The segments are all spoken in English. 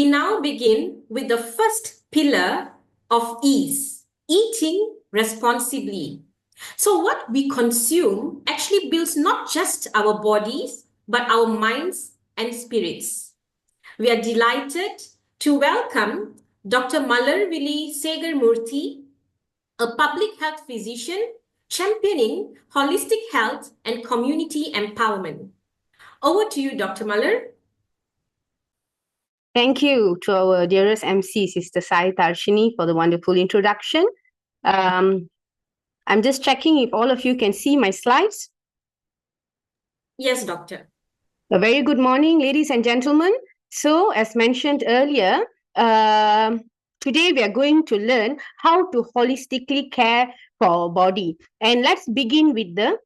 We now begin with the first pillar of ease, eating responsibly. So, what we consume actually builds not just our bodies, but our minds and spirits. We are delighted to welcome Dr. Malarvelli Segarmurthy, a public health physician championing holistic health and community empowerment. Over to you, Dr. Malar. Thank you to our dearest MC, Sister Sai Tarshini, for the wonderful introduction. I'm just checking if all of you can see my slides. Yes, Doctor. A very good morning, ladies and gentlemen. So, as mentioned earlier, today we are going to learn how to holistically care for our body. And let's begin with the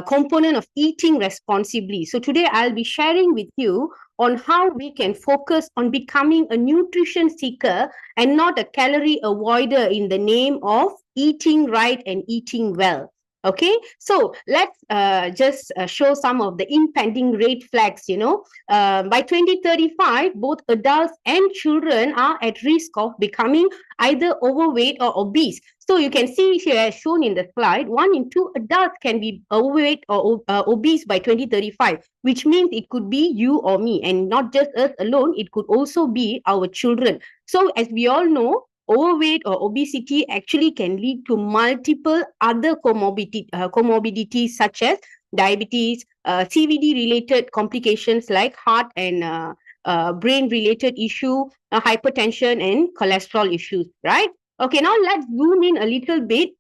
component of eating responsibly. So today I'll be sharing with you on how we can focus on becoming a nutrition seeker and not a calorie avoider in the name of eating right and eating well. Okay, so let's just show some of the impending red flags. By 2035, both adults and children are at risk of becoming either overweight or obese. So you can see here, as shown in the slide, 1 in 2 adults can be overweight or obese by 2035, which means it could be you or me, and not just us alone, it could also be our children. So as we all know, overweight or obesity actually can lead to multiple other comorbidities such as diabetes, CVD-related complications like heart and brain-related issue, hypertension, and cholesterol issues, right? Okay, now let's zoom in a little bit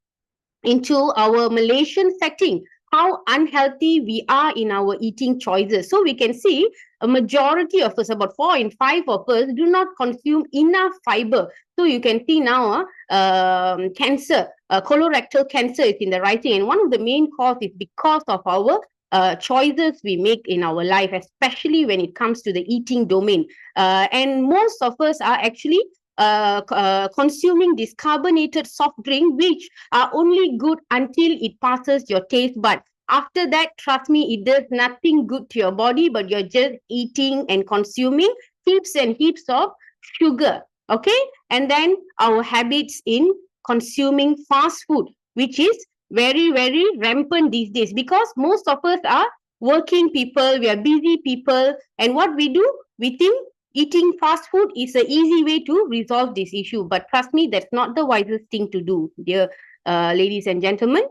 into our Malaysian setting, how unhealthy we are in our eating choices. So we can see a majority of us, about 4 in 5 of us, do not consume enough fiber. So you can see now cancer, colorectal cancer is in the rising, and one of the main causes is because of our choices we make in our life, especially when it comes to the eating domain. And most of us are actually consuming this carbonated soft drink, which are only good until it passes your taste bud. After that, trust me, it does nothing good to your body, but you're just eating and consuming heaps and heaps of sugar. Okay, and then our habits in consuming fast food, which is very, very rampant these days, because most of us are working people, we are busy people, and what we do, we think eating fast food is an easy way to resolve this issue. But trust me, that's not the wisest thing to do, dear ladies and gentlemen.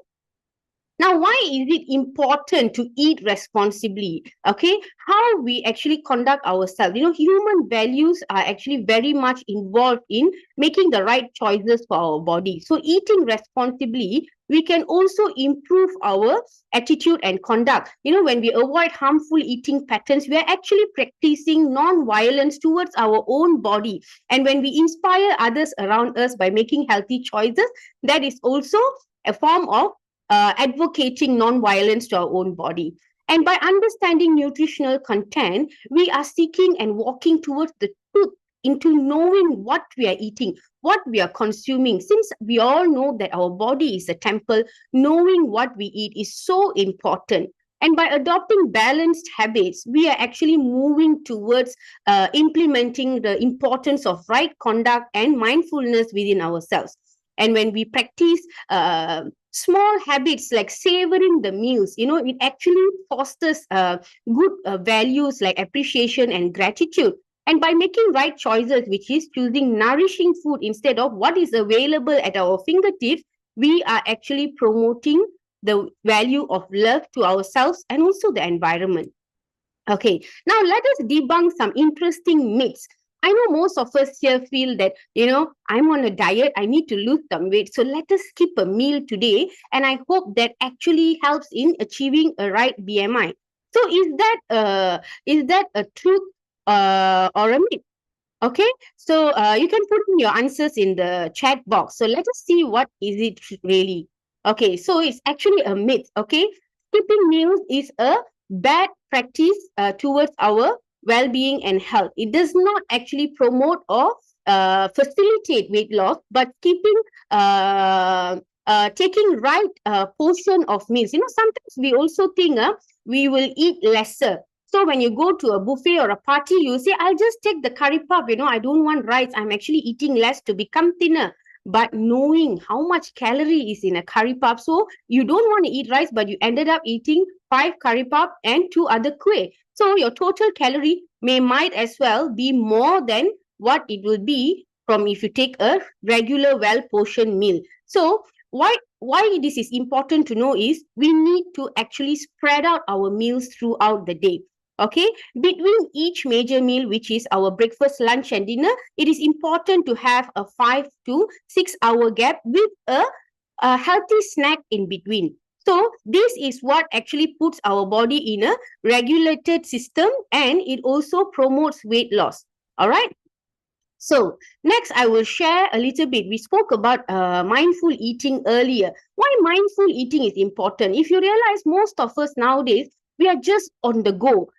Now, why is it important to eat responsibly? Okay, how we actually conduct ourselves. Human values are actually very much involved in making the right choices for our body. So, eating responsibly, we can also improve our attitude and conduct. When we avoid harmful eating patterns, we are actually practicing non-violence towards our own body. And when we inspire others around us by making healthy choices, that is also a form of advocating non-violence to our own body. And by understanding nutritional content, we are seeking and walking towards the truth into knowing what we are eating, what we are consuming. Since we all know that our body is a temple, knowing what we eat is so important. And by adopting balanced habits, we are actually moving towards implementing the importance of right conduct and mindfulness within ourselves. And when we practice small habits like savoring the meals, it actually fosters good values like appreciation and gratitude. And by making right choices, which is choosing nourishing food instead of what is available at our fingertips, we are actually promoting the value of love to ourselves and also the environment. Okay, now let us debunk some interesting myths. I know most of us here feel that, I'm on a diet, I need to lose some weight. So let us skip a meal today. And I hope that actually helps in achieving a right BMI. So is that a truth or a myth? Okay, so you can put in your answers in the chat box. So let us see what is it really. Okay, so it's actually a myth. Okay, skipping meals is a bad practice towards our well-being and health. It does not actually promote or facilitate weight loss, but taking right portion of meals. Sometimes we also think we will eat lesser. So when you go to a buffet or a party, you say, I'll just take the curry puff, I don't want rice. I'm actually eating less to become thinner. But knowing how much calorie is in a curry puff, so you don't want to eat rice, but you ended up eating 5 curry puff and 2 other kueh. So your total calorie might as well be more than what it will be from if you take a regular well-portioned meal. So why this is important to know is we need to actually spread out our meals throughout the day. Okay, between each major meal, which is our breakfast, lunch, and dinner, it is important to have a 5 to 6 hour gap with a healthy snack in between. So this is what actually puts our body in a regulated system, and it also promotes weight loss. All right. So next, I will share a little bit. We spoke about mindful eating earlier. Why mindful eating is important? If you realize, most of us nowadays, we are just on the go.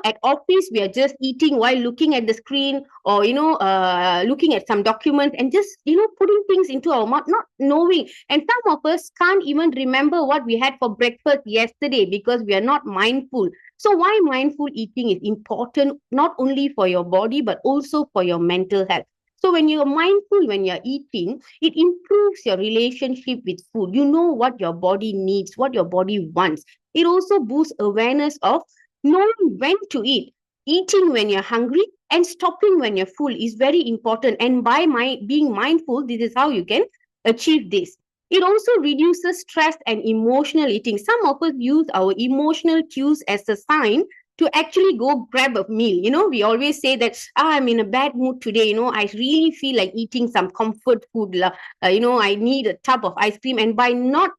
At office, we are just eating while looking at the screen, or looking at some documents, and just putting things into our mouth, not knowing. And some of us can't even remember what we had for breakfast yesterday because we are not mindful. So why mindful eating is important, not only for your body, but also for your mental health. So when you're mindful, when you're eating, it improves your relationship with food. You know what your body needs, what your body wants. It also boosts awareness of knowing when to eat. Eating when you're hungry and stopping when you're full is very important. And by being mindful, this is how you can achieve this. It also reduces stress and emotional eating. Some of us use our emotional cues as a sign to actually go grab a meal. We always say that, I'm in a bad mood today. I really feel like eating some comfort food. I need a tub of ice cream. And by not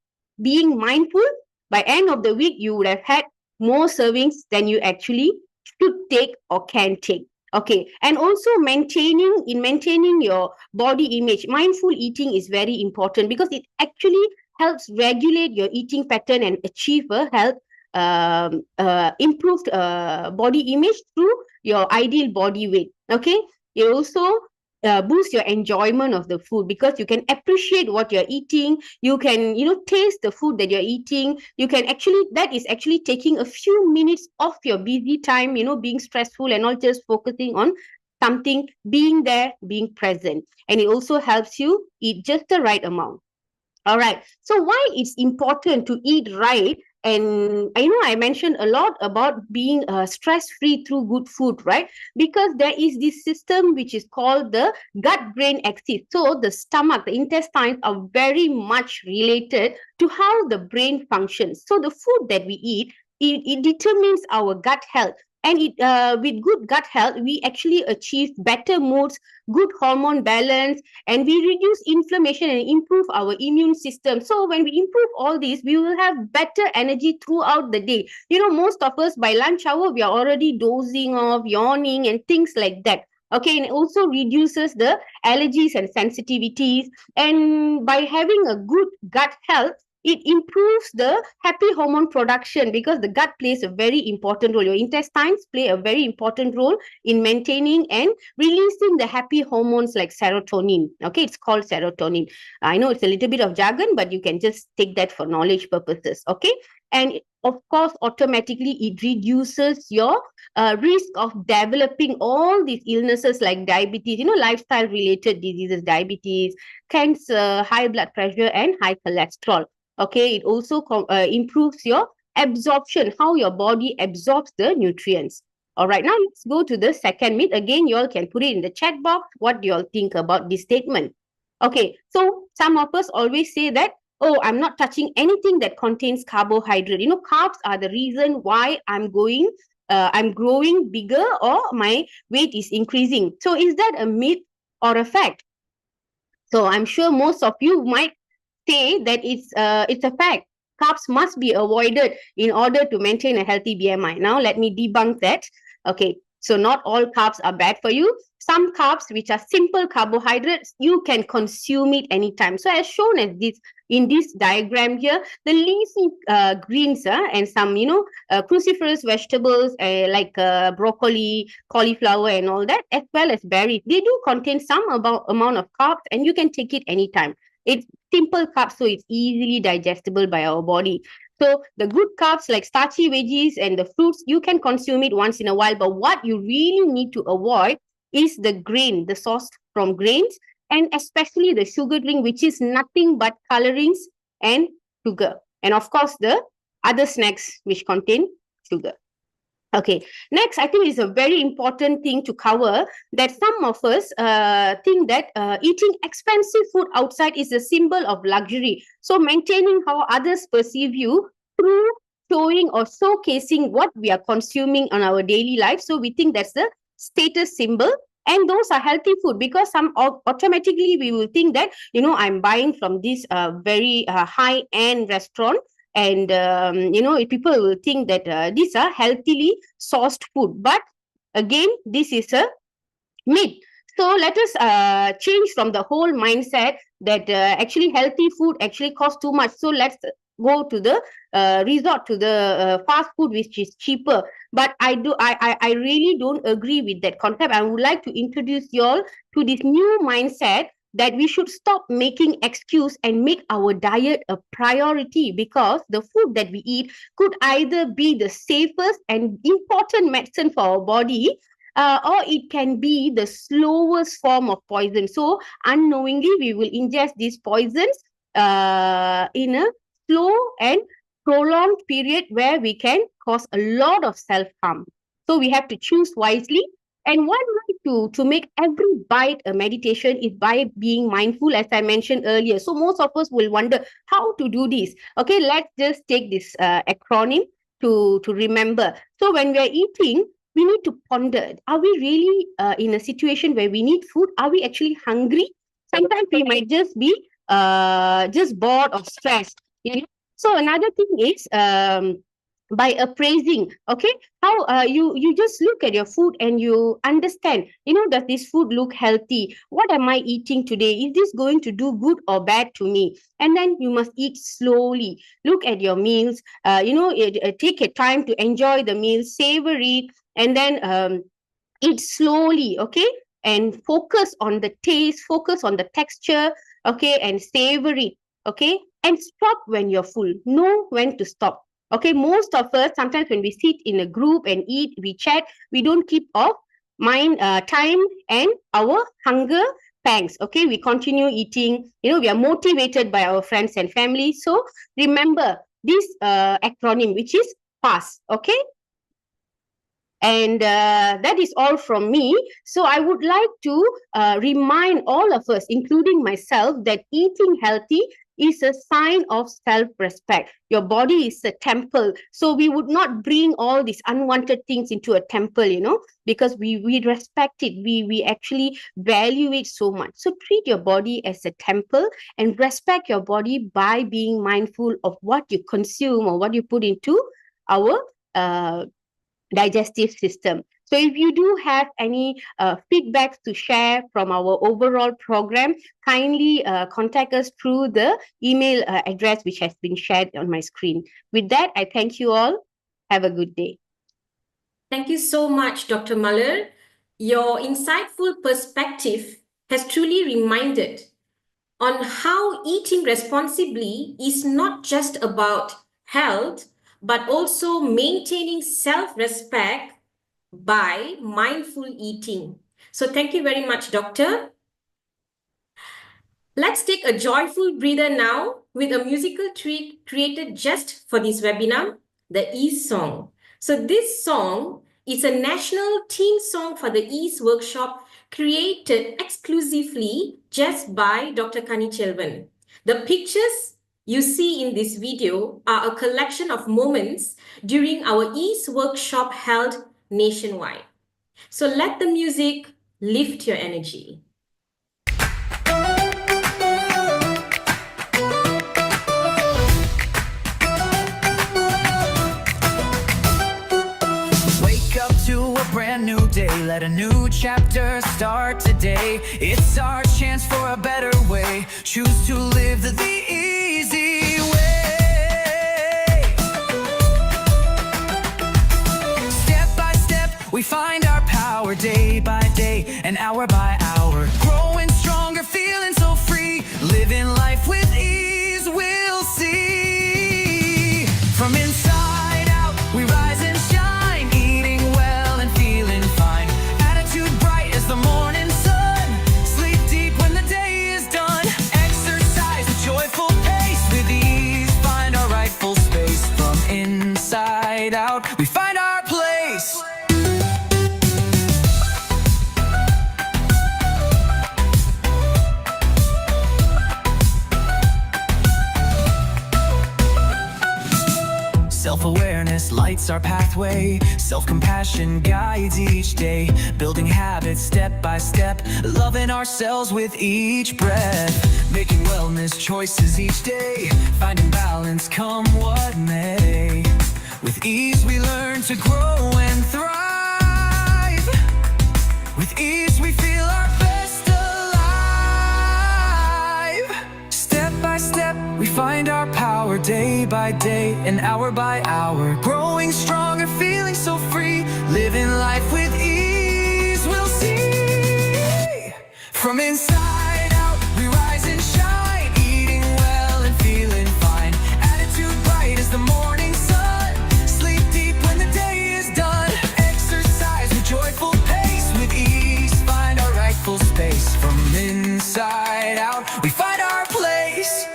being mindful, by end of the week, you would have had more servings than you actually should take or can take. Okay. And also maintaining your body image. Mindful eating is very important because it actually helps regulate your eating pattern and achieve a health improved body image through your ideal body weight. Okay. It also boosts your enjoyment of the food because you can appreciate what you're eating. You can taste the food that you're eating. That is actually taking a few minutes off your busy time, being stressful and not just focusing on something, being there, being present. And it also helps you eat just the right amount. All right. So why it's important to eat right? And I mentioned a lot about being stress-free through good food, right? Because there is this system which is called the gut-brain axis. So the stomach, the intestines are very much related to how the brain functions. So the food that we eat, it determines our gut health. And with good gut health, we actually achieve better moods, good hormone balance, and we reduce inflammation and improve our immune system. So when we improve all these, we will have better energy throughout the day. Most of us by lunch hour, we are already dozing off, yawning, and things like that. Okay, and it also reduces the allergies and sensitivities. And by having a good gut health, it improves the happy hormone production because the gut plays a very important role. Your intestines play a very important role in maintaining and releasing the happy hormones like serotonin. Okay, it's called serotonin. I know it's a little bit of jargon, but you can just take that for knowledge purposes. Okay, and of course, automatically it reduces your risk of developing all these illnesses like diabetes, lifestyle related diseases, diabetes, cancer, high blood pressure, and high cholesterol. Okay, it also improves your absorption, how your body absorbs the nutrients. All right, now let's go to the second myth. Again, you all can put it in the chat box. What do you all think about this statement? Okay, so some of us always say that, oh, I'm not touching anything that contains carbohydrate. Carbs are the reason why I'm growing bigger or my weight is increasing. So is that a myth or a fact? So I'm sure most of you might say that it's a fact. Carbs must be avoided in order to maintain a healthy BMI. Now, let me debunk that. Okay, so not all carbs are bad for you. Some carbs, which are simple carbohydrates, you can consume it anytime. So as shown as this in this diagram here, the leafy greens and some, cruciferous vegetables like broccoli, cauliflower and all that, as well as berries, they do contain some amount of carbs and you can take it anytime. It's simple carbs, so it's easily digestible by our body. So the good carbs like starchy veggies and the fruits, you can consume it once in a while. But what you really need to avoid is the grain, the source from grains, and especially the sugar drink, which is nothing but colorings and sugar. And of course, the other snacks which contain sugar. Okay, next, I think is a very important thing to cover that some of us think that eating expensive food outside is a symbol of luxury. So, maintaining how others perceive you through showing or showcasing what we are consuming on our daily life. So, we think that's the status symbol. And those are healthy food because some automatically we will think that, I'm buying from this very high end restaurant, and people will think that these are healthily sourced food, but again this is a myth. So let us change from the whole mindset that actually healthy food actually costs too much. So let's go to the resort to the fast food which is cheaper. But I really don't agree with that concept. I would like to introduce you all to this new mindset that we should stop making excuse and make our diet a priority, because the food that we eat could either be the safest and important medicine for our body, or it can be the slowest form of poison. So unknowingly we will ingest these poisons in a slow and prolonged period where we can cause a lot of self-harm. So we have to choose wisely. And one way to make every bite a meditation is by being mindful, as I mentioned earlier. So most of us will wonder how to do this. Okay, let's just take this acronym to remember. So when we are eating, we need to ponder, are we really in a situation where we need food? Are we actually hungry? Sometimes we might just be just bored or stressed. So another thing is by appraising, okay, how you just look at your food and you understand, does this food look healthy? What am I eating today? Is this going to do good or bad to me? And then you must eat slowly. Look at your meals, take a time to enjoy the meal, savor it, and then eat slowly, okay, and focus on the taste, focus on the texture, okay, and savor it, okay, and stop when you're full. Know when to stop. Okay, most of us, sometimes when we sit in a group and eat, we chat, we don't keep off mind time and our hunger pangs. Okay, we continue eating. We are motivated by our friends and family. So remember this acronym, which is FAST. Okay, and that is all from me. So I would like to remind all of us, including myself, that eating healthy is a sign of self-respect. Your body is a temple. So we would not bring all these unwanted things into a temple, because we respect it. We actually value it so much. So treat your body as a temple and respect your body by being mindful of what you consume or what you put into our digestive system. So if you do have any feedbacks to share from our overall program, kindly contact us through the email address which has been shared on my screen. With that, I thank you all. Have a good day. Thank you so much, Dr. Malar. Your insightful perspective has truly reminded on how eating responsibly is not just about health, but also maintaining self-respect by mindful eating. So thank you very much, Doctor. Let's take a joyful breather now with a musical treat created just for this webinar, the E.A.S.E song. So this song is a national theme song for the E.A.S.E workshop created exclusively just by Dr. Kani Chelvan. The pictures you see in this video are a collection of moments during our E.A.S.E workshop held nationwide. So let the music lift your energy. Brand new day, let a new chapter start today. It's our chance for a better way. Choose to live the easy way. Step by step, we find our power day by day and hour by hour. Growing stronger, feeling so free. Living life with ease, we'll see. Mindfulness lights our pathway. Self-compassion guides each day. Building habits step by step. Loving ourselves with each breath. Making wellness choices each day. Finding balance come what may. With ease we learn to grow and thrive. With ease we feel our best alive. Step by step we find our power. Day by day and hour by hour. Growing stronger, feeling so free. Living life with ease we'll see. From inside out we rise and shine. Eating well and feeling fine. Attitude bright as the morning sun. Sleep deep when the day is done. Exercise with joyful pace. With ease find our rightful space. From inside out we find our place.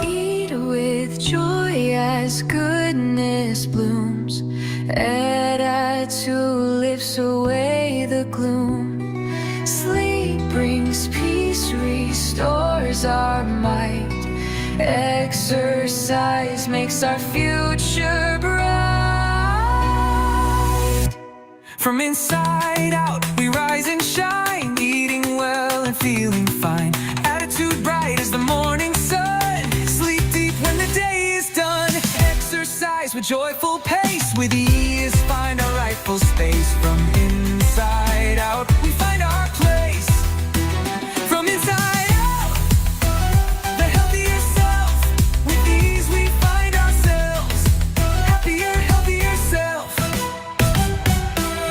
Eat with joy as goodness blooms. Add tulips away the gloom. Sleep brings peace, restores our might. Exercise makes our future bright. From inside out we rise and shine. Eating well and feeling fine. Attitude bright as the morning sun. Sleep deep when the day is done. Exercise with joyful pace. With ease find our rightful space. From inside out we